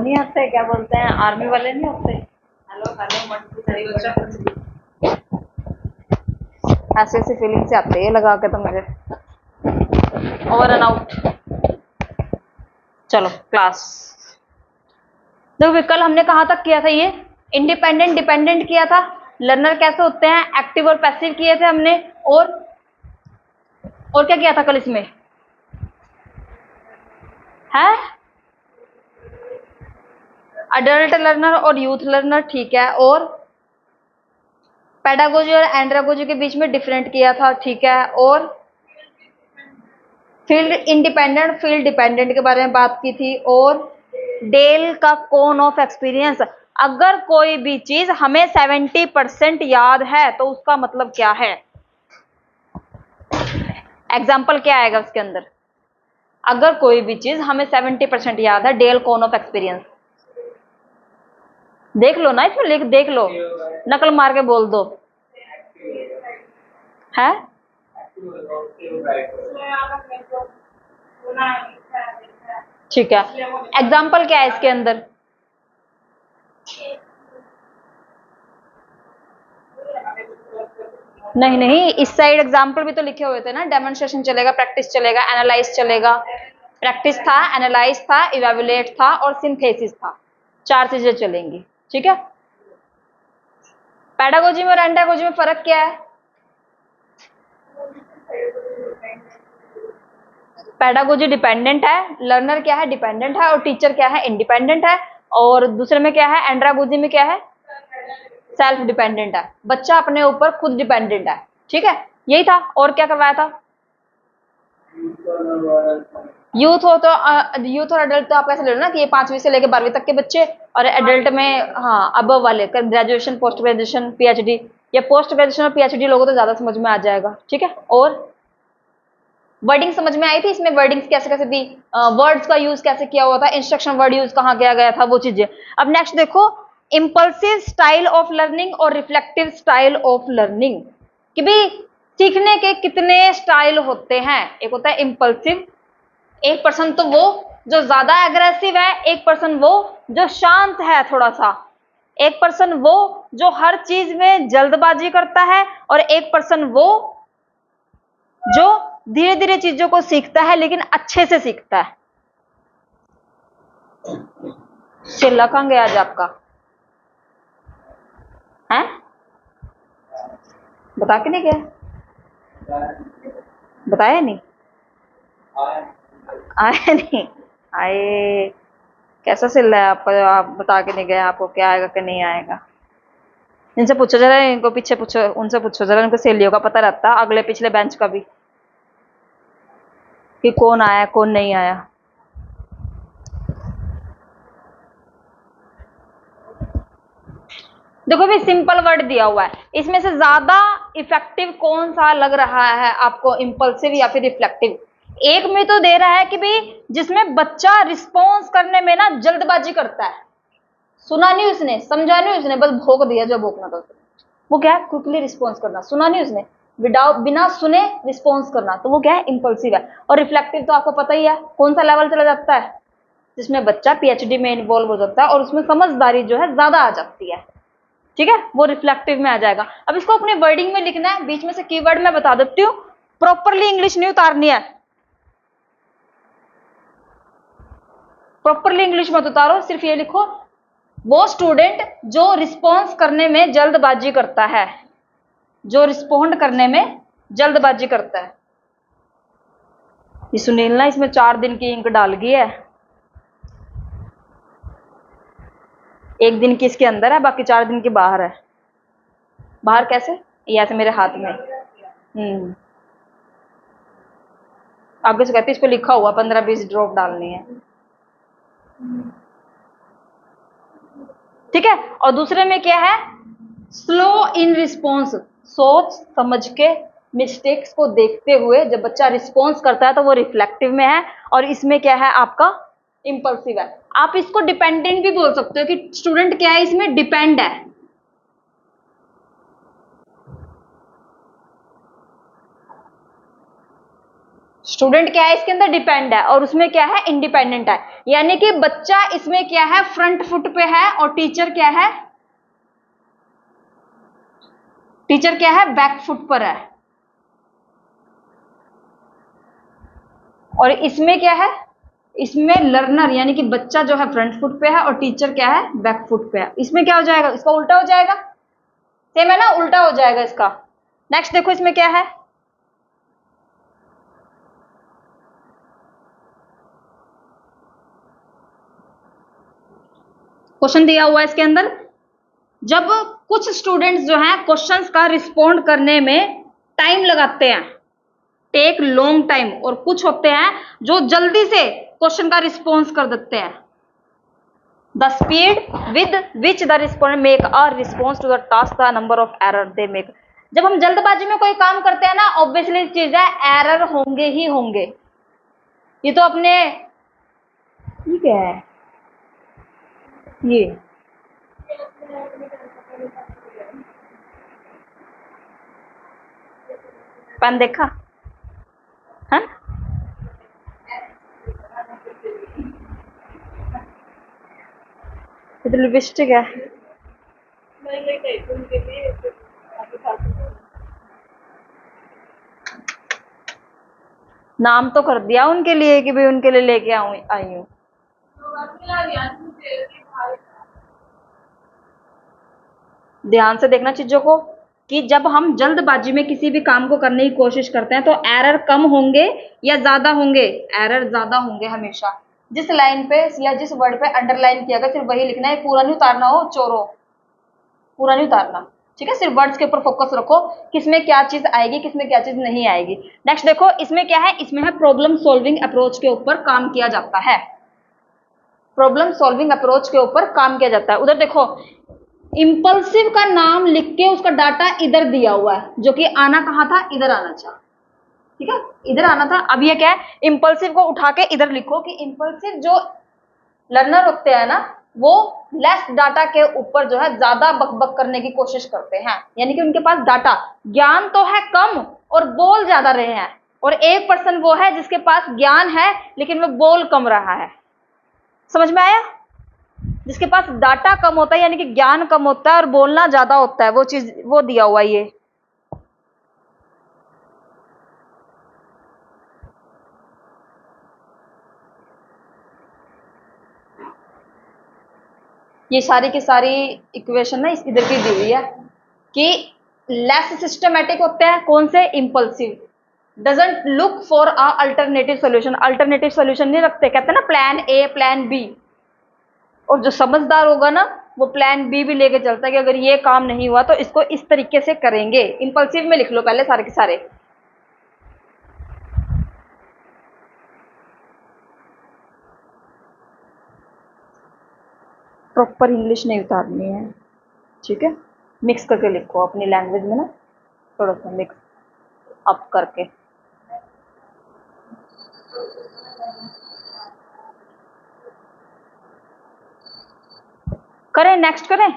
नहीं आते, क्या बोलते हैं, आर्मी वाले नहीं होते, हेलो हेलो ऐसी ऐसी फीलिंग से आते हैं लगा के तो मुझे। Over and out. चलो क्लास देखो, कल हमने कहाँ तक किया था, ये इंडिपेंडेंट डिपेंडेंट किया था, लर्नर कैसे होते हैं, एक्टिव और पैसिव किए थे हमने, और क्या किया था कल इसमें है, अडल्ट लर्नर और यूथ लर्नर, ठीक है, और पेडागोजी और एंड्रागोजी के बीच में डिफरेंट किया था, ठीक है, और फील्ड इंडिपेंडेंट फील्ड डिपेंडेंट के बारे में बात की थी, और डेल का कोन ऑफ एक्सपीरियंस, अगर कोई भी चीज हमें 70% याद है तो उसका मतलब क्या है, एग्जाम्पल क्या आएगा उसके अंदर, अगर कोई भी चीज हमें 70% याद है, डेल कोन ऑफ एक्सपीरियंस देख लो ना, इसमें लिख देख लो, नकल मार के बोल दो है। ठीक है, एग्जाम्पल क्या है इसके अंदर, नहीं नहीं, इस साइड एग्जाम्पल भी तो लिखे हुए थे ना, डेमोन्स्ट्रेशन चलेगा, प्रैक्टिस चलेगा, एनालाइज चलेगा, प्रैक्टिस था, एनालाइज था, इवेल्युएट था और सिंथेसिस था, 4 चीजें चलेंगी, ठीक है। पेडागोजी में और एंडागोजी में फर्क क्या है, पेडागोजी डिपेंडेंट है, लर्नर क्या है, डिपेंडेंट है, और टीचर क्या है, इंडिपेंडेंट है, और दूसरे में क्या है, एंड्रागोजी में क्या है, सेल्फ डिपेंडेंट है, बच्चा अपने ऊपर खुद डिपेंडेंट है, ठीक है, यही था, और क्या करवाया था, यूथ हो तो यूथ और अडल्ट तो आप ऐसे ले लो ना कि ये 5वीं से लेकर 12वीं तक के बच्चे, और एडल्ट में हाँ अब वाले ग्रेजुएशन पोस्ट ग्रेजुएशन पीएचडी, या पोस्ट ग्रेजुएशन और पीएचडी लोगों तो ज्यादा समझ में आ जाएगा, ठीक है। और वर्डिंग समझ में आई थी, इसमें वर्डिंग्स कैसे कैसे थी, वर्ड्स का यूज कैसे किया हुआ था, इंस्ट्रक्शन वर्ड यूज कहाँ किया गया था, वो चीजें। अब नेक्स्ट देखो, इंपल्सिव स्टाइल ऑफ लर्निंग और रिफ्लेक्टिव स्टाइल ऑफ लर्निंग, कि भाई सीखने के कितने स्टाइल होते हैं, एक होता है इंपल्सिव, एक पर्सन तो वो जो ज्यादा एग्रेसिव है, एक पर्सन वो जो शांत है थोड़ा सा, एक पर्सन वो जो हर चीज में जल्दबाजी करता है, और एक पर्सन वो जो धीरे धीरे चीजों को सीखता है लेकिन अच्छे से सीखता है। चिल्ला कहां गया आज आपका है, बता के नहीं गया, बताया नहीं, आए नहीं आए, कैसा सिल रहा है आपका, आप बता के नहीं गए, आपको क्या आएगा कि नहीं आएगा, इनसे पूछो जरा, इनको पीछे पूछो, उनसे पूछो जरा, इनको सहेलियों का पता रहता, अगले पिछले बेंच का भी, कि कौन आया कौन नहीं आया। देखो भी सिंपल वर्ड दिया हुआ है, इसमें से ज्यादा इफेक्टिव कौन सा लग रहा है आपको, इंपल्सिव या फिर रिफ्लेक्टिव, एक में तो दे रहा है कि भाई जिसमें बच्चा रिस्पॉन्स करने में ना जल्दबाजी करता है, सुना नहीं उसने, समझा नहीं उसने, बस भोग दिया जो भोगना था उसने, वो क्या है, क्विकली रिस्पॉन्स करना, सुना नहीं उसने, बिना सुने रिस्पॉन्स करना, तो वो क्या है, इंपल्सिव है। और रिफ्लेक्टिव तो आपको पता ही है कौन सा लेवल चला जाता है, जिसमें बच्चा पीएचडी में इन्वॉल्व हो जाता है और उसमें समझदारी जो है ज्यादा आ जाती है, ठीक है, वो रिफ्लेक्टिव में आ जाएगा। अब इसको अपने वर्डिंग में लिखना है, बीच में से कीवर्ड मैं बता देती हूँ, प्रॉपरली इंग्लिश नहीं उतारनी है, प्रॉपरली इंग्लिश मत उतारो, सिर्फ ये लिखो, वो स्टूडेंट जो रिस्पॉन्स करने में जल्दबाजी करता है, जो रिस्पॉन्ड करने में जल्दबाजी करता है। ये सुनील ना इसमें 4 दिन की इंक डाल गई है, 1 दिन की इसके अंदर है, बाकी 4 दिन की बाहर है। बाहर कैसे, ये ऐसे मेरे हाथ में, आगे से कहती इस पे लिखा हुआ 15-20 ड्रॉप डालनी है, ठीक है। और दूसरे में क्या है, स्लो इन रिस्पॉन्स, सोच समझ के मिस्टेक्स को देखते हुए जब बच्चा रिस्पॉन्स करता है तो वो रिफ्लेक्टिव में है, और इसमें क्या है आपका इंपल्सिव है। आप इसको डिपेंडेंट भी बोल सकते हो कि स्टूडेंट क्या है, इसमें डिपेंड है, स्टूडेंट क्या है इसके अंदर, डिपेंड है, और उसमें क्या है, इंडिपेंडेंट है। यानी कि बच्चा इसमें क्या है, फ्रंट फुट पे है, और टीचर क्या है, टीचर क्या है, बैक फुट पर है। और इसमें क्या है, इसमें लर्नर यानी कि बच्चा जो है फ्रंट फुट पे है और टीचर क्या है, बैक फुट पे है। इसमें क्या हो जाएगा, इसका उल्टा हो जाएगा, सेम है ना, उल्टा हो जाएगा इसका। नेक्स्ट देखो इसमें क्या है, क्वेश्चन दिया हुआ है इसके अंदर, जब कुछ स्टूडेंट्स जो हैं क्वेश्चंस का रिस्पॉन्ड करने में टाइम लगाते हैं, टेक लॉन्ग टाइम, और कुछ होते हैं जो जल्दी से क्वेश्चन का रिस्पॉन्स कर देते हैं। The speed with which the respondent make a response to the task, the number of error they make. जब हम जल्दबाजी में कोई काम करते हैं ना, ऑब्वियसली चीज है, एरर होंगे ही होंगे। ये तो अपने, ये क्या है, ये पेन देखा है, इधर लिपस्टिक है, नाम तो कर दिया उनके लिए कि भाई उनके लिए लेके आई हूँ। ध्यान से देखना चीजों को, कि जब हम जल्दबाजी में किसी भी काम को करने की कोशिश करते हैं तो एरर कम होंगे या ज्यादा होंगे, एरर ज्यादा होंगे हमेशा। जिस लाइन पे या जिस वर्ड पे अंडरलाइन किया गया सिर्फ वही लिखना है, पूरा नहीं उतारना हो चोरो, पूरा नहीं उतारना, ठीक है। सिर्फ वर्ड्स के ऊपर फोकस रखो, किसमें क्या चीज आएगी किसमें क्या चीज नहीं आएगी। नेक्स्ट देखो इसमें क्या है, इसमें है प्रॉब्लम सॉल्विंग अप्रोच के ऊपर काम किया जाता है, प्रॉब्लम सॉल्विंग अप्रोच के ऊपर काम किया जाता है। उधर देखो इंपल्सिव का नाम लिख के उसका डाटा इधर दिया हुआ है, जो कि आना कहाँ था, इधर आना था, ठीक है, इधर आना था। अब ये क्या है, इंपल्सिव को उठा के इधर लिखो कि इंपल्सिव जो लर्नर होते हैं ना, वो लेस डाटा के ऊपर जो है ज्यादा बकबक करने की कोशिश करते हैं, यानी कि उनके पास डाटा ज्ञान तो है कम और बोल ज्यादा रहे हैं। और 1% वो है जिसके पास ज्ञान है लेकिन वो बोल कम रहा है। समझ में आया, जिसके पास डाटा कम होता है यानी कि ज्ञान कम होता है और बोलना ज्यादा होता है, वो चीज वो दिया हुआ है। ये सारी की सारी इक्वेशन ना इधर की दी हुई है कि लेस सिस्टमेटिक होते हैं कौन से, impulsive, doesn't look for a alternative solution, alternative solution नहीं रखते, कहते हैं ना प्लान ए प्लान बी। और जो समझदार होगा ना वो प्लान बी भी लेके चलता है कि अगर ये काम नहीं हुआ तो इसको इस तरीके से करेंगे। इंपल्सिव में लिख लो पहले सारे के सारे। प्रॉपर इंग्लिश नहीं उतारनी है, ठीक है, मिक्स करके लिखो अपनी लैंग्वेज में ना, थोड़ा सा मिक्स अप करके। करें, नेक्स्ट करें।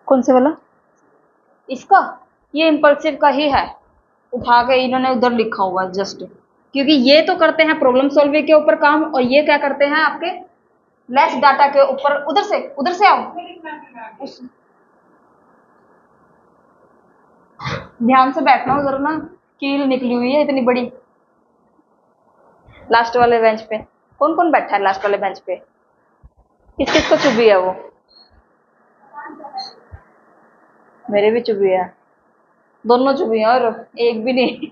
कौन से वाला, इसका, ये इंपल्सिव का ही है, उठा के इन्होंने उधर लिखा हुआ है जस्ट, क्योंकि ये तो करते हैं प्रॉब्लम सॉल्विंग के ऊपर काम, और ये क्या करते हैं आपके लेस डाटा के ऊपर। उधर से आओ, ध्यान से बैठना, उधर ना कील निकली हुई है इतनी बड़ी। लास्ट वाले बेंच पे कौन कौन बैठा है, लास्ट वाले बेंच पे किस किस को चुभी है वो, मेरे भी चुभी है, दोनों चुभी है और एक भी नहीं।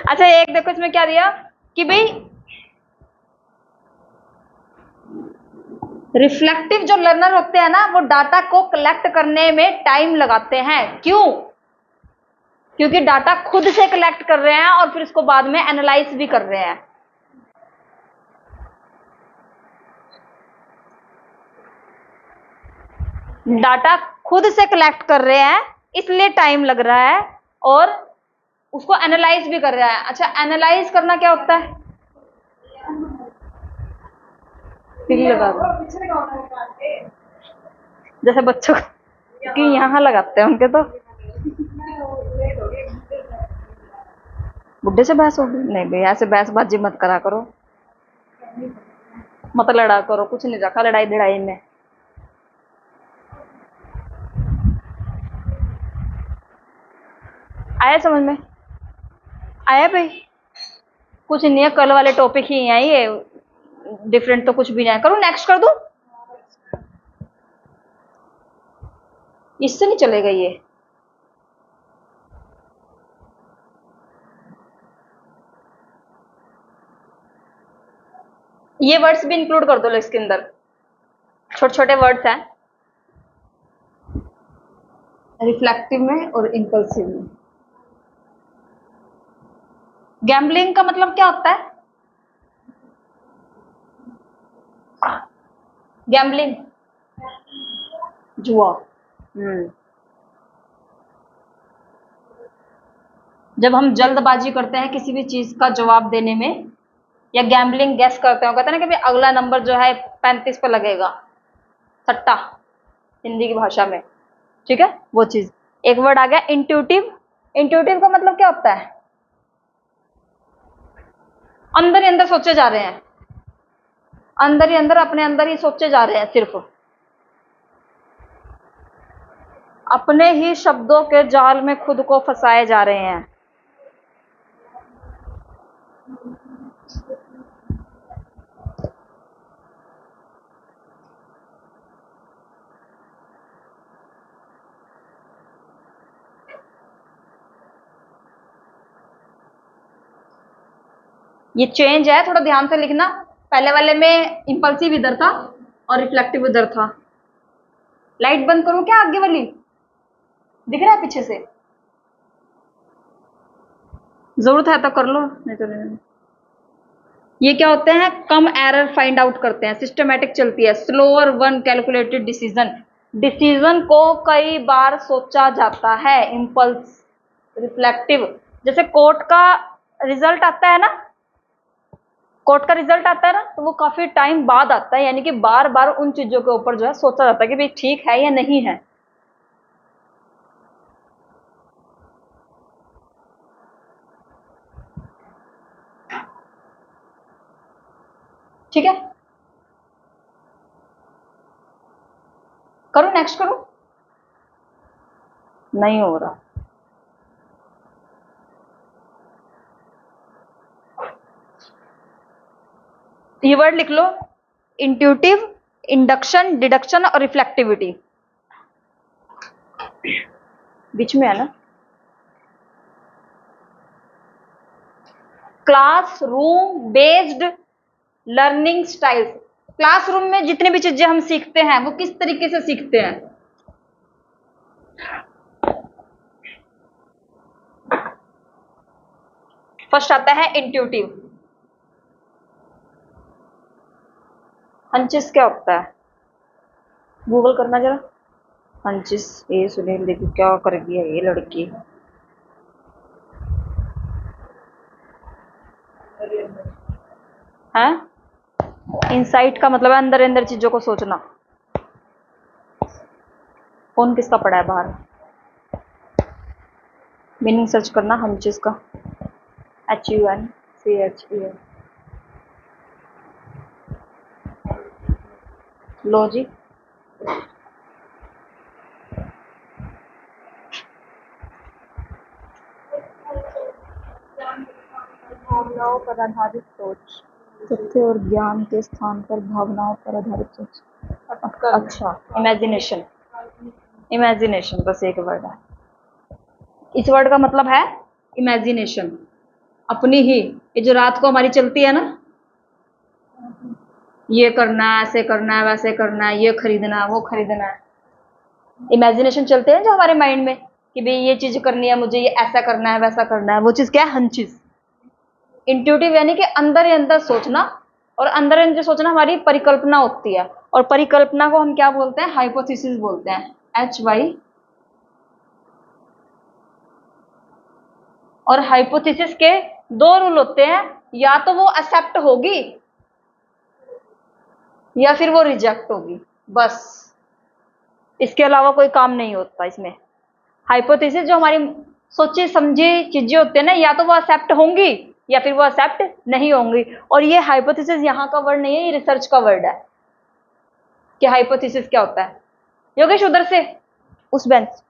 अच्छा एक देखो इसमें क्या दिया कि भाई रिफ्लेक्टिव जो लर्नर होते हैं ना वो डाटा को कलेक्ट करने में टाइम लगाते हैं। क्यों, क्योंकि डाटा खुद से कलेक्ट कर रहे हैं और फिर उसको बाद में एनालाइज भी कर रहे हैं। डाटा खुद से कलेक्ट कर रहे हैं इसलिए टाइम लग रहा है और उसको एनालाइज भी कर रहा है। अच्छा एनालाइज करना क्या होता है, तिल लगा दो, जैसे बच्चों की यहाँ लगाते हैं उनके तो। बुढ़े से बहस होगी? नहीं भाई, ऐसे बहसबाजी मत करा करो, मत लड़ा करो, कुछ नहीं रखा लड़ाई लड़ाई में। आया समझ में? आया भाई? कुछ नहीं है, कल वाले टॉपिक ही है ये, डिफरेंट तो कुछ भी नहीं है। करूँ नेक्स्ट कर दूं? इससे नहीं चलेगा ये वर्ड्स भी इंक्लूड कर दो लो इसके अंदर, छोटे छोटे वर्ड्स हैं रिफ्लेक्टिव में और इंपल्सिव में। गैम्बलिंग का मतलब क्या होता है? गैम्बलिंग जुआ। जब हम जल्दबाजी करते हैं किसी भी चीज का जवाब देने में, या गैम्बलिंग गैस करते हैं, कहते हैं ना कि भाई अगला नंबर जो है 35 पर लगेगा, सट्टा हिंदी की भाषा में, ठीक है वो चीज। एक वर्ड आ गया इंट्यूटिव। इंट्यूटिव का मतलब क्या होता है? अंदर ही अंदर सोचे जा रहे हैं, अंदर ही अंदर, अपने अंदर ही सोचे जा रहे हैं, सिर्फ अपने ही शब्दों के जाल में खुद को फंसाए जा रहे हैं। ये चेंज है, थोड़ा ध्यान से लिखना। पहले वाले में इंपल्सिव इधर था और रिफ्लेक्टिव उधर था। लाइट बंद करूं क्या आगे वाली? दिख रहा है पीछे से? जरूरत है तो कर लो, नहीं तो नहीं। ये क्या होते हैं? कम एरर फाइंड आउट करते हैं, सिस्टमेटिक चलती है, slower one calculated decision. Decision को कई बार सोचा जाता है। इंपल्स, रिफ्लेक्टिव, जैसे कोर्ट का रिजल्ट आता है ना, कोर्ट का रिजल्ट आता है ना, तो वो काफी टाइम बाद आता है, यानी कि बार बार उन चीजों के ऊपर जो है सोचा जाता है कि भाई ठीक है या नहीं है। ठीक है, करूं नेक्स्ट करूं? नहीं हो रहा। ये वर्ड लिख लो, इंट्यूटिव, इंडक्शन, डिडक्शन और रिफ्लेक्टिविटी। बीच में है ना। Classroom based learning styles. Classroom में जितनी भी चीजें हम सीखते हैं वो किस तरीके से सीखते हैं? फर्स्ट आता है इंट्यूटिव। हंचिस क्या होता है? गूगल करना जरा। हंचिस, ये सुनील देखिए क्या कर दिया ये लड़की। है इनसाइट का मतलब है अंदर अंदर चीजों को सोचना। फोन किसका पड़ा है बाहर? मीनिंग सर्च करना हंचिस का, HUNCHES। लो जी, भावनाओं पर आधारित सोच। तथ्य और ज्ञान के स्थान पर भावनाओं पर आधारित सोच। अच्छा, इमेजिनेशन। इमेजिनेशन बस एक वर्ड है, इस वर्ड का मतलब है इमेजिनेशन। अपनी ही ये जो रात को हमारी चलती है ना, ये करना है, ऐसे करना है, वैसे करना है, ये खरीदना है, वो खरीदना है, इमेजिनेशन चलते हैं जो हमारे माइंड में कि भाई ये चीज करनी है मुझे, ये ऐसा करना है, वैसा करना है, वो चीज क्या है? हंचिस। इंट्यूटिव यानी कि अंदर ही अंदर सोचना, और अंदर ही अंदर सोचना हमारी परिकल्पना होती है, और परिकल्पना को हम क्या बोलते हैं? हाइपोथेसिस बोलते हैं, HY। और हाइपोथेसिस के दो रूल होते हैं, या तो वो एक्सेप्ट होगी या फिर वो रिजेक्ट होगी, बस। इसके अलावा कोई काम नहीं होता इसमें। हाइपोथेसिस जो हमारी सोची समझी चीजें होती है ना, या तो वो एक्सेप्ट होंगी या फिर वो एक्सेप्ट नहीं होंगी। और ये हाइपोथेसिस यहाँ का वर्ड नहीं है, ये रिसर्च का वर्ड है कि हाइपोथेसिस क्या होता है। योगेश उधर से उस बेंच,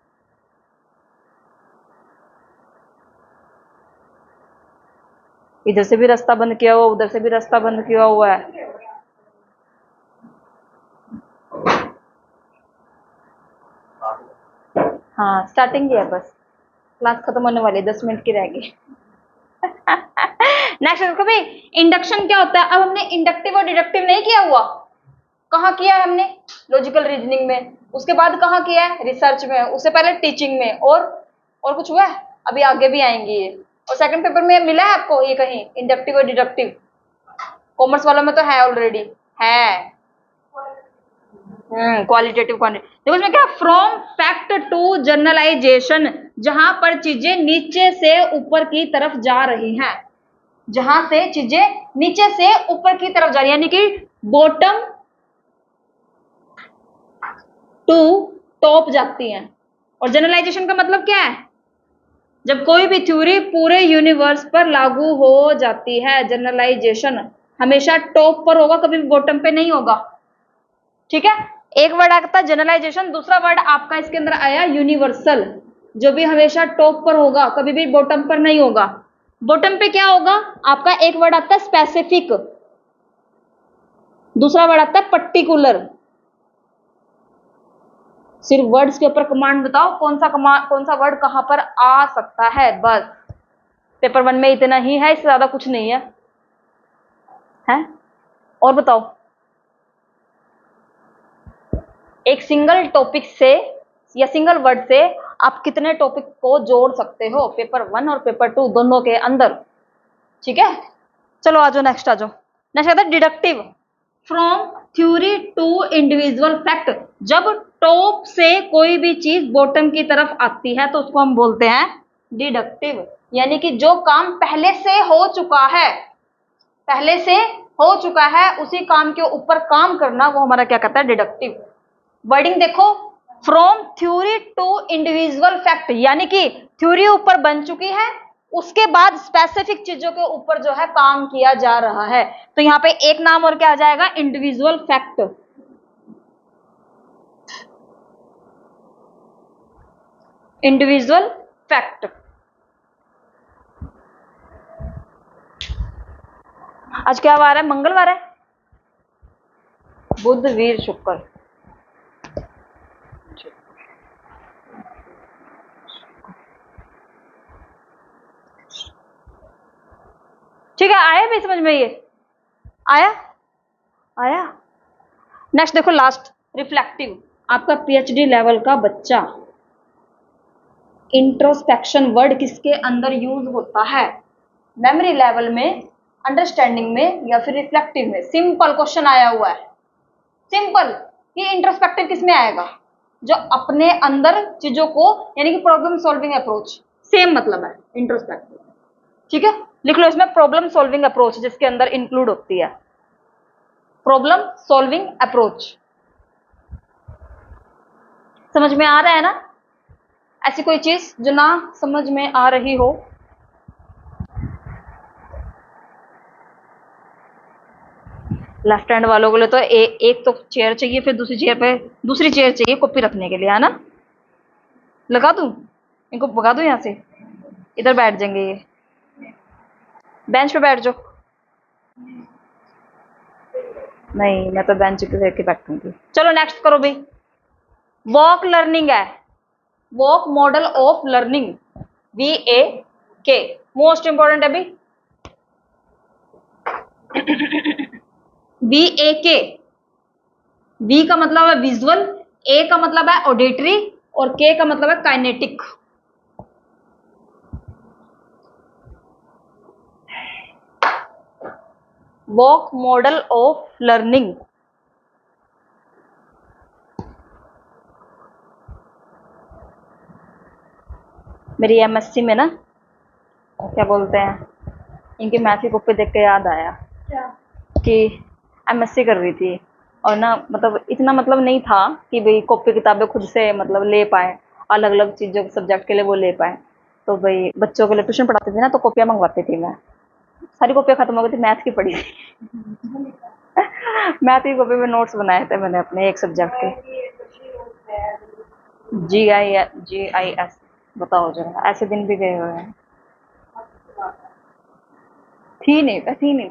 इधर से भी रास्ता बंद किया हुआ, उधर से भी रास्ता बंद किया हुआ है। हाँ स्टार्टिंग ही है बस, क्लास खत्म होने वाली है, 10 मिनट की रहेगी। नेक्स्ट देखो भाई, इंडक्शन क्या होता है। अब हमने इंडक्टिव और डिडक्टिव नहीं किया हुआ, कहाँ किया है हमने? लॉजिकल रीजनिंग में। उसके बाद कहाँ किया है? रिसर्च में। उससे पहले टीचिंग में। और कुछ हुआ है? अभी आगे भी आएंगे ये। और सेकंड पेपर में मिला है आपको ये कहीं इंडक्टिव और डिडक्टिव? कॉमर्स वालों में तो है ऑलरेडी, है। Qualitative quantitative. देखो इसमें क्या, फ्रॉम फैक्ट टू जनरलाइजेशन, जहां पर चीजें नीचे से ऊपर की तरफ जा रही हैं, जहां से चीजें नीचे से ऊपर की तरफ जा रही है, यानी कि बॉटम टू टॉप जाती हैं। और जनरलाइजेशन का मतलब क्या है? जब कोई भी थ्योरी पूरे यूनिवर्स पर लागू हो जाती है। जनरलाइजेशन हमेशा टॉप पर होगा, कभी भी बॉटम पे नहीं होगा। ठीक है, एक वर्ड आता है जनरलाइजेशन, दूसरा वर्ड आपका इसके अंदर आया यूनिवर्सल, जो भी हमेशा टॉप पर होगा, कभी भी बॉटम पर नहीं होगा। बॉटम पे क्या होगा आपका? एक वर्ड आता है स्पेसिफिक, दूसरा वर्ड आता है पर्टिकुलर। सिर्फ वर्ड्स के ऊपर कमांड बताओ, कौन सा वर्ड कहां पर आ सकता है, बस। पेपर 1 में इतना ही है, इससे ज्यादा कुछ नहीं है? और बताओ, एक सिंगल टॉपिक से या सिंगल वर्ड से आप कितने टॉपिक को जोड़ सकते हो पेपर 1 और पेपर 2 दोनों के अंदर? ठीक है, चलो आ जाओ, नेक्स्ट आ जाओ। नेक्स्ट आता है deductive, from theory to individual fact. जब टॉप से कोई भी चीज बॉटम की तरफ आती है तो उसको हम बोलते हैं डिडक्टिव। यानी कि जो काम पहले से हो चुका है, पहले से हो चुका है, उसी काम के ऊपर काम करना, वो हमारा क्या कहता है? डिडक्टिव। वर्डिंग देखो, from theory to individual fact, यानी कि थ्योरी ऊपर बन चुकी है, उसके बाद स्पेसिफिक चीजों के ऊपर जो है काम किया जा रहा है। तो यहां पे एक नाम और क्या आ जाएगा? Individual fact. Individual fact. आज क्या वार है? मंगलवार है, बुध वीर शुक्र। ठीक है, आया भी समझ में? ये आया। नेक्स्ट देखो, लास्ट रिफ्लेक्टिव, आपका पीएचडी लेवल का बच्चा। इंट्रोस्पेक्शन वर्ड किसके अंदर यूज होता है? मेमोरी लेवल में, अंडरस्टैंडिंग में, या फिर रिफ्लेक्टिव में? सिंपल क्वेश्चन आया हुआ है, सिंपल। ये इंट्रोस्पेक्टिव किस में आएगा? जो अपने अंदर चीजों को, यानी कि प्रॉब्लम सॉल्विंग अप्रोच, सेम मतलब है इंट्रोस्पेक्टिव। ठीक है, लिख लो इसमें प्रॉब्लम सॉल्विंग अप्रोच, जिसके अंदर इंक्लूड होती है प्रॉब्लम सॉल्विंग अप्रोच। समझ में आ रहा है ना? ऐसी कोई चीज जो ना समझ में आ रही हो? लेफ्ट हैंड वालों के लिए तो एक तो चेयर चाहिए, फिर दूसरी चेयर चाहिए कॉपी रखने के लिए, है ना? लगा दूं इनको, भगा दूं यहाँ से? इधर बैठ जाएंगे ये, बेंच पे बैठ जाओ। नहीं, मैं तो बेंच पे लेके बैठूंगी। चलो नेक्स्ट करो भाई। वॉक लर्निंग है, walk model of learning, VAK, most important है भाई। VAK, V का मतलब है विजुअल, A का मतलब है ऑडिटरी, और K का मतलब है kinetic. Walk model of learning. मेरी MSc में ना, क्या बोलते हैं, इनकी मैथ की कॉपी देख के याद आया कि MSc कर रही थी, और ना मतलब इतना मतलब नहीं था कि भाई कॉपी किताबें खुद से मतलब ले पाए, अलग अलग चीज़ों सब्जेक्ट के लिए वो ले पाए। तो भाई बच्चों के लिए ट्यूशन पढ़ाती थी ना, तो कॉपियाँ मंगवाती थी मैं। सारी कॉपियाँ खत्म हो गई थी, मैथ की पड़ी थी। मैथ की कॉपी में नोट्स बनाए थे मैंने अपने एक सब्जेक्ट के। GIS, बताओ जरा, ऐसे दिन भी गए हुए हैं। थी नहीं।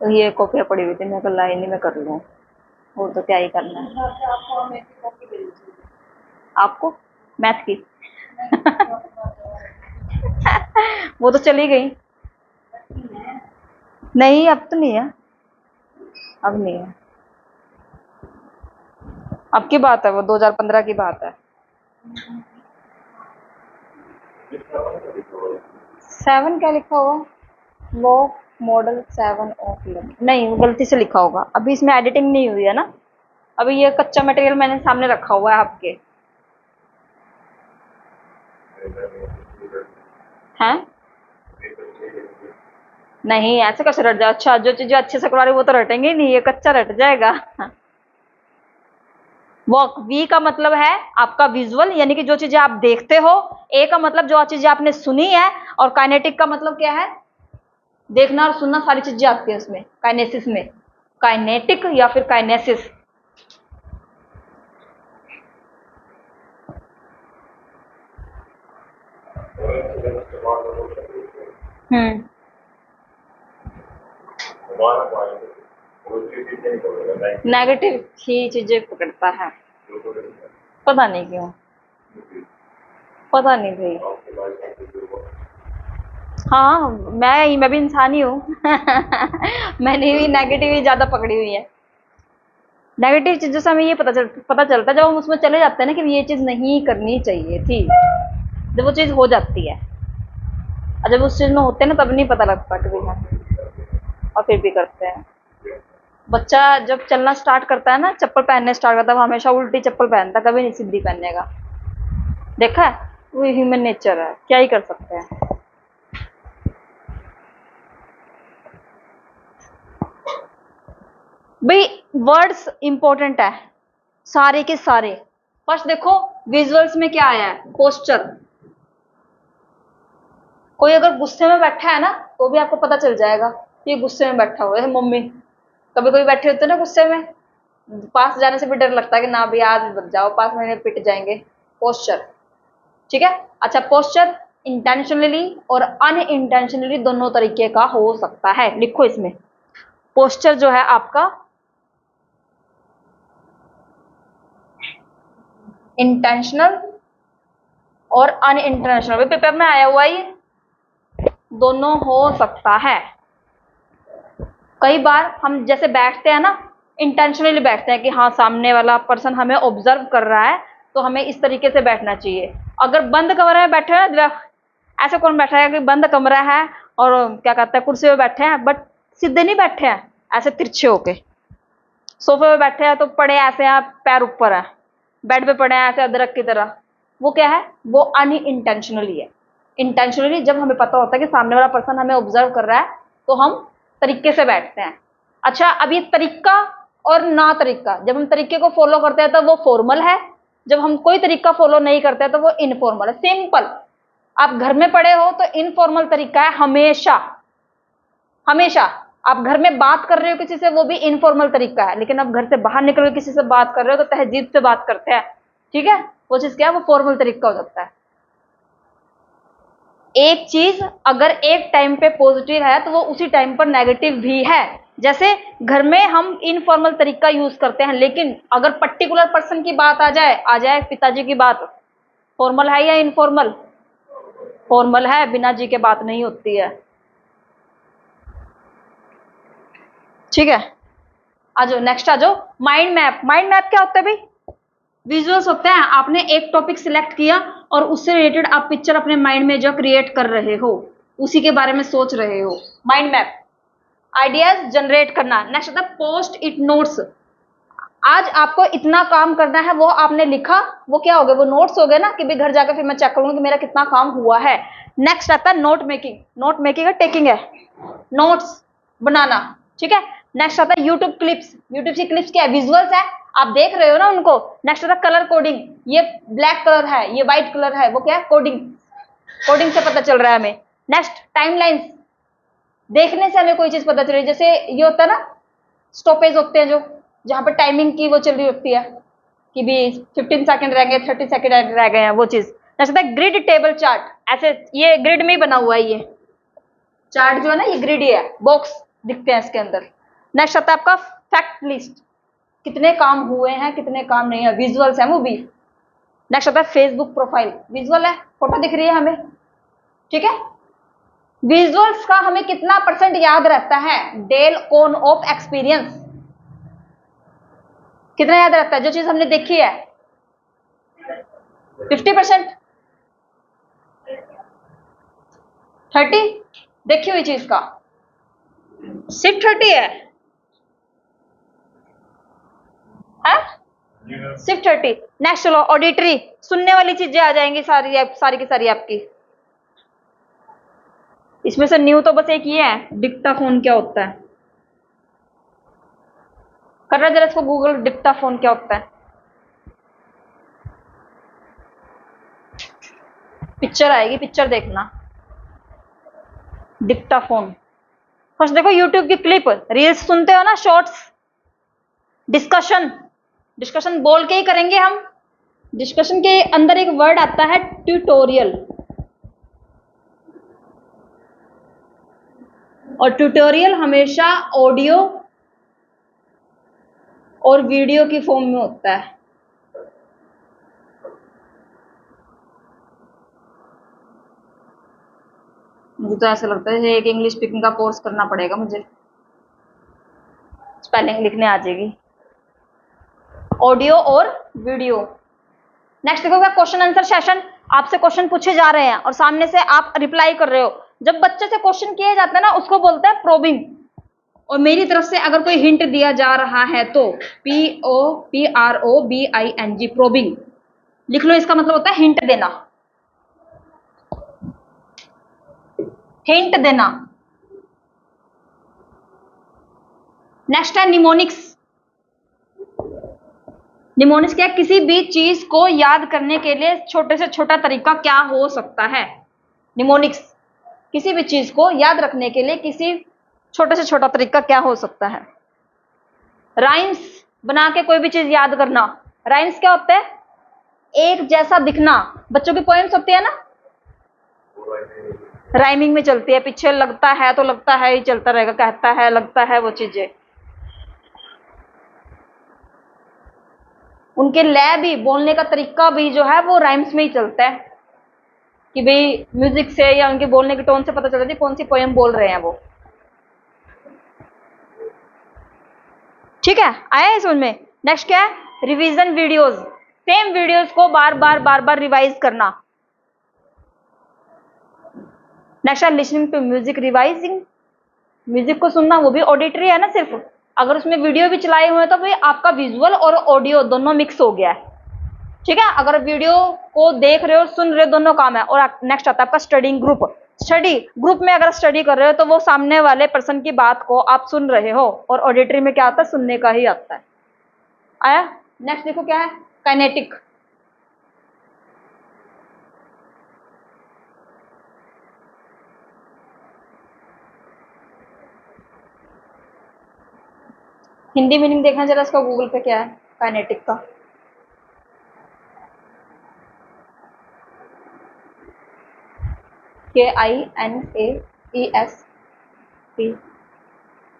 तो ये कॉपियाँ पड़ी हुई थी, मैं कल लाई नहीं, मैं कर लूँ, और तो क्या ही करना है। आपको मैथ की? वो तो चली गई। नहीं, अब तो नहीं है, अब नहीं है। अब की बात है, वो 2015 की बात है। 7 क्या लिखा हुआ? वो मॉडल 7 ऑफ नहीं, वो गलती से लिखा होगा, अभी इसमें एडिटिंग नहीं हुई है ना। अभी ये कच्चा मटेरियल मैंने सामने रखा हुआ है आपके। हैं? नहीं, ऐसे कैसे रट जाए? अच्छा, जो चीजें अच्छे से करवा रही वो तो रटेंगे ही नहीं, ये कच्चा रट जाएगा। वॉक, वी का मतलब है आपका विजुअल, यानी कि जो चीजें आप देखते हो। ए का मतलब जो चीजें आपने सुनी है। और काइनेटिक का मतलब क्या है? देखना और सुनना, सारी चीजें आती है उसमें, काइनेसिस में। काइनेटिक या फिर काइनेसिस। हम्म। नेगेटिव ही चीजें पकड़ता है, पता नहीं क्यों, पता नहीं भाई। हाँ, मैं भी इंसान ही हूँ। मैंने भी नेगेटिव ही ज्यादा पकड़ी हुई है। नेगेटिव चीजों से हमें ये पता चलता है जब हम उसमें चले जाते हैं ना, कि ये चीज नहीं करनी चाहिए थी, जब वो चीज हो जाती है। और जब उस चीज में होते हैं ना, तब नहीं पता लगता कि भाई हाँ, और फिर भी करते हैं। बच्चा जब चलना स्टार्ट करता है ना, चप्पल पहनने स्टार्ट करता है, वो हमेशा उल्टी चप्पल पहनता है, कभी नहीं सीधी पहनने का। देखा है? वो ह्यूमन नेचर है, क्या ही कर सकते हैं। भाई वर्ड्स इंपॉर्टेंट है, सारे के सारे। फर्स्ट देखो, विजुअल्स में क्या आया है? पोस्चर। कोई अगर गुस्से में बैठा है ना, तो भी आपको पता चल जाएगा कि ये गुस्से में बैठा हुआ है। मम्मी कभी कोई बैठे होते हैं ना गुस्से में, पास जाने से भी डर लगता है कि ना भी आज मत जाओ पास में, पिट जाएंगे। पोस्चर, ठीक है। अच्छा, पोस्चर इंटेंशनली और अनइंटेंशनली दोनों तरीके का हो सकता है, लिखो इसमें। पोस्चर जो है आपका इंटेंशनल और अनइंटेंशनल, पेपर में आया हुआ ये, दोनों हो सकता है। कई बार हम जैसे बैठते हैं ना, इंटेंशनली बैठते हैं कि हाँ सामने वाला पर्सन हमें ऑब्जर्व कर रहा है, तो हमें इस तरीके से बैठना चाहिए। अगर बंद कमरे में बैठे हैं, ऐसे कौन बैठा है कि बंद कमरा है और क्या कहते हैं कुर्सी पे बैठे हैं, बट सीधे नहीं बैठे हैं, ऐसे तिरछे होके। सोफे पे बैठे हैं तो पड़े ऐसे हैं, पैर ऊपर है। बेड पे पड़े हैं ऐसे अदरक की तरह। वो क्या है? वो अनइंटेंशनली है। इंटेंशनली जब हमें पता होता है कि सामने वाला पर्सन हमें ऑब्जर्व कर रहा है, तो हम तरीके से बैठते हैं। अच्छा, अब ये तरीका और ना तरीका, जब हम तरीके को फॉलो करते हैं तो वो फॉर्मल है, जब हम कोई तरीका फॉलो नहीं करते हैं तो वो इनफॉर्मल है। सिंपल, आप घर में पड़े हो तो इनफॉर्मल तरीका है हमेशा। हमेशा आप घर में बात कर रहे हो किसी से, वो भी इनफॉर्मल तरीका है। लेकिन आप घर से बाहर निकल के किसी से बात कर रहे हो तो तहजीब से बात करते हैं, ठीक है। वो चीज क्या है? वो फॉर्मल तरीका हो सकता है। एक चीज अगर एक टाइम पे पॉजिटिव है तो वो उसी टाइम पर नेगेटिव भी है। जैसे घर में हम इनफॉर्मल तरीका यूज करते हैं, लेकिन अगर पर्टिकुलर पर्सन की बात आ जाए पिताजी की बात, फॉर्मल है या इनफॉर्मल? फॉर्मल है, बिना जी के बात नहीं होती है, ठीक है। आ जाओ, नेक्स्ट आ जाओ। Mind map. माइंड मैप क्या होता है भाई? विजुअल्स होते हैं, आपने एक टॉपिक सिलेक्ट किया और उससे रिलेटेड आप पिक्चर अपने माइंड में जो क्रिएट कर रहे हो, उसी के बारे में सोच रहे हो। माइंड मैप, आइडियाज जनरेट करना। नेक्स्ट होता है पोस्ट इट नोट्स। आज आपको इतना काम करना है, वो आपने लिखा, वो क्या हो गया? वो नोट्स हो गए ना, कि भाई घर जाकर फिर मैं चेक करूंगा कि मेरा कितना काम हुआ है। नेक्स्ट आता है नोट मेकिंग। नोट मेकिंग है, टेकिंग है, नोट्स बनाना, ठीक है। नेक्स्ट आता है यूट्यूब क्लिप्स। यूट्यूब की क्लिप्स क्या है? विजुअल्स है, आप देख रहे हो ना उनको। नेक्स्ट आता है कलर कोडिंग, ये ब्लैक कलर है, ये व्हाइट कलर है, वो क्या है? कोडिंग। कोडिंग से पता चल रहा है हमें। नेक्स्ट टाइमलाइंस, देखने से हमें कोई चीज पता चल रही है। जैसे ये होता है ना, स्टॉपेज होते हैं जो, जहां पर टाइमिंग की वो चल रही होती है कि भी 15 सेकंड रह गए, 30 सेकंड रह गए हैं, वो चीज। नेक्स्ट आता है ग्रिड टेबल चार्ट, ऐसे ये ग्रिड में ही बना हुआ है, ये चार्ट जो है ना, ये ग्रिड ही है, बॉक्स दिखते हैं इसके अंदर। नेक्स्ट आता है आपका फैक्ट लिस्ट, कितने काम हुए हैं, कितने काम नहीं है, विजुअल्स है वो भी। नेक्स्ट आता है फेसबुक प्रोफाइल, विजुअल है, फोटो दिख रही है हमें, ठीक है। विजुअल्स का हमें कितना % याद रहता है? डेल कोन ऑफ एक्सपीरियंस, कितना याद रहता है जो चीज हमने देखी है? 50%, 30 देखी हुई चीज का सिर्फ 30 है, सिर्फ 30। नेक्स्ट चलो ऑडिटरी, सुनने वाली चीजें आ जाएंगी सारी, सारी की सारी आपकी। इसमें से न्यू तो बस एक ही है, डिक्टाफोन क्या होता है? कर रहा जरा इसको गूगल, डिक्टाफोन क्या होता है? पिक्चर आएगी, पिक्चर देखना, डिक्टाफोन। फर्स्ट देखो यूट्यूब की क्लिप, रील्स सुनते हो ना, शॉर्ट्स, डिस्कशन, डिस्कशन बोल के ही करेंगे हम। डिस्कशन के अंदर एक वर्ड आता है ट्यूटोरियल, और ट्यूटोरियल हमेशा ऑडियो और वीडियो की फॉर्म में होता है। मुझे तो ऐसा लगता है एक इंग्लिश स्पीकिंग का कोर्स करना पड़ेगा मुझे, स्पेलिंग लिखने आ जाएगी। ऑडियो और वीडियो। नेक्स्ट देखो क्वेश्चन आंसर सेशन, आपसे क्वेश्चन पूछे जा रहे हैं और सामने से आप रिप्लाई कर रहे हो। जब बच्चे से क्वेश्चन किए जाते हैं ना, उसको बोलते हैं प्रोबिंग। और मेरी तरफ से अगर कोई हिंट दिया जा रहा है तो POPROBING, प्रोबिंग लिख लो, इसका मतलब होता है हिंट देना, हिंट देना। नेक्स्ट है निमोनिक्स। निमोनिक्स क्या है? किसी भी चीज को याद करने के लिए छोटे से छोटा तरीका क्या हो सकता है? निमोनिक्स, किसी भी चीज को याद रखने के लिए किसी छोटे से छोटा तरीका क्या हो सकता है? राइम्स बना के कोई भी चीज याद करना। राइम्स क्या होता है? एक जैसा दिखना। बच्चों की पोएम्स होती है ना, राइमिंग में चलती है, पीछे लगता है तो लगता है ही चलता रहेगा, कहता है, लगता है, वो चीजें। उनके लय भी, बोलने का तरीका भी जो है वो राइम्स में ही चलता है, कि भाई म्यूजिक से या उनके बोलने के टोन से पता चलता है कौन सी पोएम बोल रहे हैं वो। ठीक है, आया है समझ में? नेक्स्ट क्या है? रिवीजन वीडियोस, सेम वीडियोस को बार बार रिवाइज करना। नेक्स्ट है listening to music, revising, music को सुनना, वो भी ऑडिटरी है ना सिर्फ। अगर उसमें वीडियो भी चलाए हुए हैं तो भाई आपका विजुअल और ऑडियो दोनों मिक्स हो गया है, ठीक है। अगर वीडियो को देख रहे हो, सुन रहे हो, दोनों काम है। और नेक्स्ट आता है आपका स्टडिंग ग्रुप। स्टडी ग्रुप में अगर स्टडी कर रहे हो तो वो सामने वाले पर्सन की बात को आप सुन रहे हो, और ऑडिटरी में क्या आता है? सुनने का ही आता है। आया? नेक्स्ट देखो क्या है? काइनेटिक। हिंदी मीनिंग देखना जरा इसका गूगल पे, क्या है काइनेटिक का? KINAESP।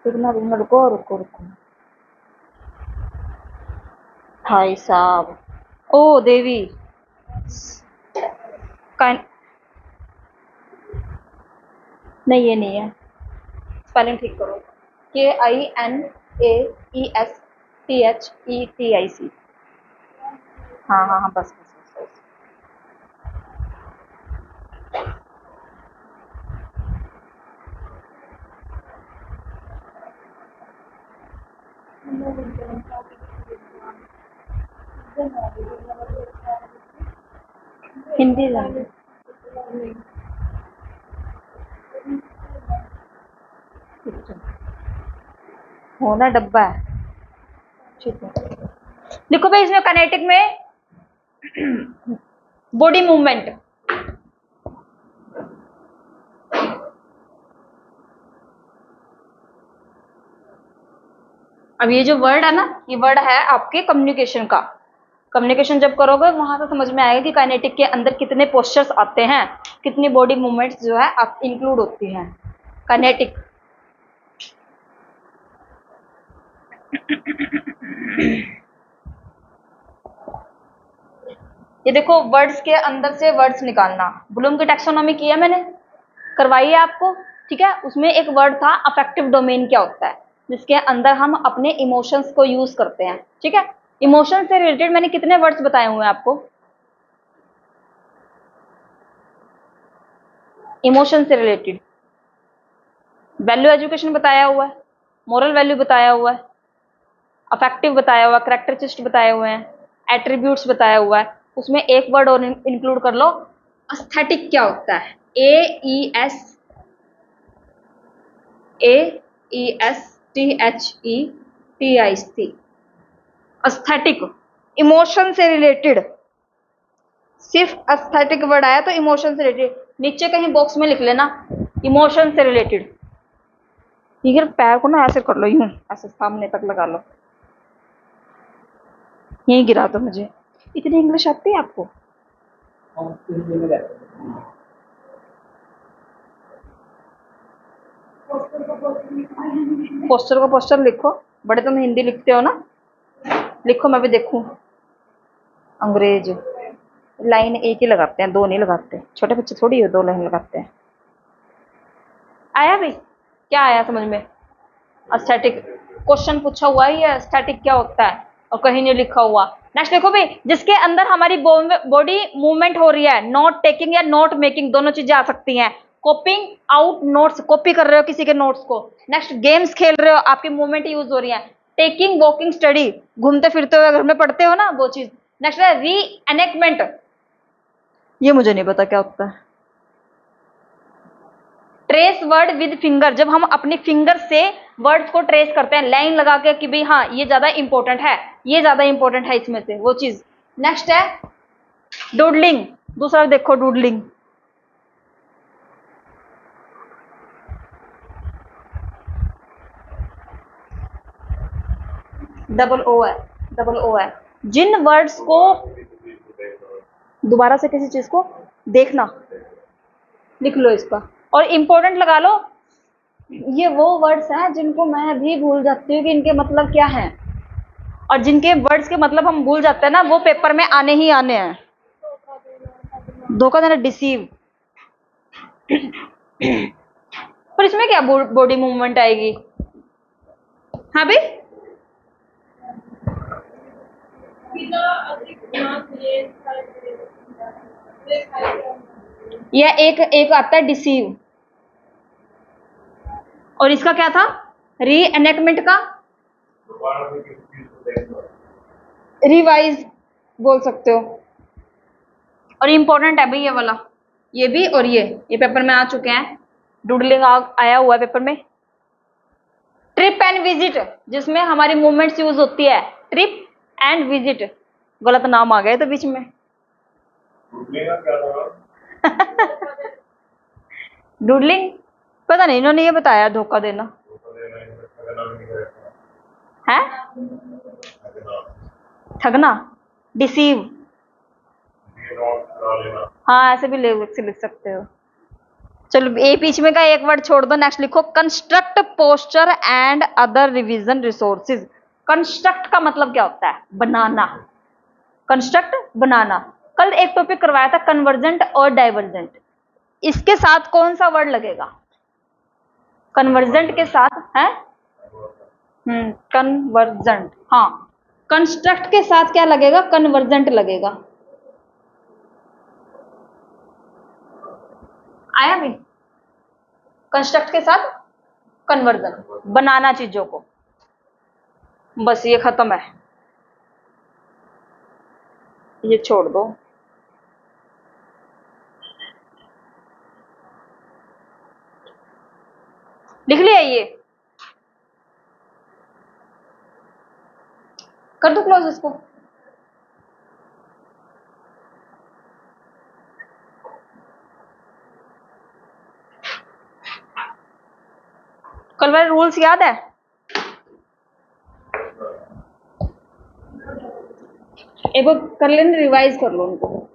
रुकना रुकना, रुको रुको रुको भाई साहब, ओ देवी, काइन, नहीं ये नहीं है, स्पेलिंग ठीक करो। KINAESTHETIC। हाँ हाँ हाँ, बस बस बस, बस। हिंदी लैंग्वेज, होना डब्बा है, ठीक है। लिखो भाई इसमें काइनेटिक में बॉडी मूवमेंट। अब ये जो वर्ड है ना, ये वर्ड है आपके कम्युनिकेशन का। कम्युनिकेशन जब करोगे वहां से समझ में आएगा कि काइनेटिक के अंदर कितने पोस्चर्स आते हैं, कितनी बॉडी मूवमेंट्स जो है आप इंक्लूड होती हैं काइनेटिक। ये देखो वर्ड्स के अंदर से वर्ड्स निकालना, ब्लूम की टैक्सोनॉमी की है मैंने, करवाई है आपको, ठीक है। उसमें एक वर्ड था अफेक्टिव डोमेन क्या होता है, जिसके अंदर हम अपने इमोशंस को यूज करते हैं, ठीक है। इमोशन से रिलेटेड मैंने कितने वर्ड्स बताए हुए हैं आपको, इमोशन से रिलेटेड वैल्यू एजुकेशन बताया हुआ है, मोरल वैल्यू बताया हुआ है, अफेक्टिव बताया हुआ है, करेक्टरिस्टिक्स बताए हुए हैं, एट्रीब्यूट्स बताया हुआ है। उसमें एक वर्ड और इंक्लूड कर लो, एस्थेटिक क्या होता है, AESTHETIC, एस्थेटिक, इमोशन से रिलेटेड। सिर्फ एस्थेटिक वर्ड आया तो इमोशन से रिलेटेड, नीचे कहीं बॉक्स में लिख लेना इमोशन से रिलेटेड। ठीक है, पैर को ना ऐसे कर लो, यूं ऐसे सामने तक लगा लो, यहीं गिरा दो मुझे। इतनी इंग्लिश आती है आपको? पोस्टर को पोस्टर लिखो, बड़े तुम हिंदी लिखते हो ना, लिखो मैं भी देखूं। अंग्रेज लाइन एक ही लगाते हैं, दो नहीं लगाते, छोटे बच्चे थोड़ी हो दो लाइन लगाते हैं। आया भाई, क्या आया समझ में? एस्थेटिक क्वेश्चन पूछा हुआ ही है, एस्थेटिक क्या होता है, और कहीं नहीं लिखा हुआ। नेक्स्ट देखो भाई, जिसके अंदर हमारी बॉडी मूवमेंट हो रही है, नोट टेकिंग या नोट मेकिंग दोनों चीजें आ सकती हैं। कॉपिंग आउट नोट्स, कॉपी कर रहे हो किसी के नोट्स को। नेक्स्ट गेम्स खेल रहे हो, आपकी मूवमेंट यूज हो रही है। टेकिंग वॉकिंग स्टडी, घूमते फिरते हुए घर में पढ़ते हो ना वो चीज। नेक्स्ट है री एनेक्टमेंट, ये मुझे नहीं पता क्या होता है। ट्रेस वर्ड विद फिंगर, जब हम अपनी फिंगर से वर्ड्स को ट्रेस करते हैं लाइन लगा के कि भाई हाँ ये ज्यादा इंपॉर्टेंट है, ये ज्यादा इंपॉर्टेंट है इसमें से वो चीज। नेक्स्ट है डूडलिंग, दूसरा देखो डूडलिंग, डबल ओ है, डबल ओ है। जिन वर्ड्स को दोबारा से किसी चीज को देखना, लिख लो इसका, और इंपॉर्टेंट लगा लो। ये वो वर्ड्स हैं जिनको मैं भी भूल जाती हूँ कि इनके मतलब क्या हैं, और जिनके वर्ड्स के मतलब हम भूल जाते हैं ना वो पेपर में आने ही आने हैं। धोखा देना, डिसीव। पर इसमें क्या बॉडी मूवमेंट आएगी? हाँ भाई, यह एक एक आता है डिसीव, और इसका क्या था, री एनेक्टमेंट का रिवाइज बोल सकते हो। और इंपॉर्टेंट है भाई ये वाला, ये भी और ये पेपर में आ चुके हैं, डूडलिंग आया हुआ है पेपर में। ट्रिप एंड विजिट, जिसमें हमारी मूवमेंट्स यूज होती है, ट्रिप एंड विजिट, गलत नाम आ गए तो बीच में। डूडलिंग पता नहीं, इन्होंने ये बताया धोखा देना है, ठगना, डिसीव, हाँ ऐसे भी लिख सकते हो। चलो ए बीच में का एक वर्ड छोड़ दो, नेक्स्ट लिखो construct posture and other revision resources. Construct का मतलब क्या होता है, बनाना, कंस्ट्रक्ट बनाना। कल एक टॉपिक करवाया था कन्वर्जेंट और डाइवर्जेंट, इसके साथ कौन सा वर्ड लगेगा? कन्वर्जेंट के साथ है कन्वर्जेंट, हाँ। कंस्ट्रक्ट के साथ क्या लगेगा, कन्वर्जेंट लगेगा। आया भी, कंस्ट्रक्ट के साथ कन्वर्जन, बनाना चीजों को। बस ये खत्म है, ये छोड़ दो। लिख लिया ये, कर दो क्लोज इसको। कल वाले रूल्स याद है? एक बार कर लेना, रिवाइज कर लो उनको।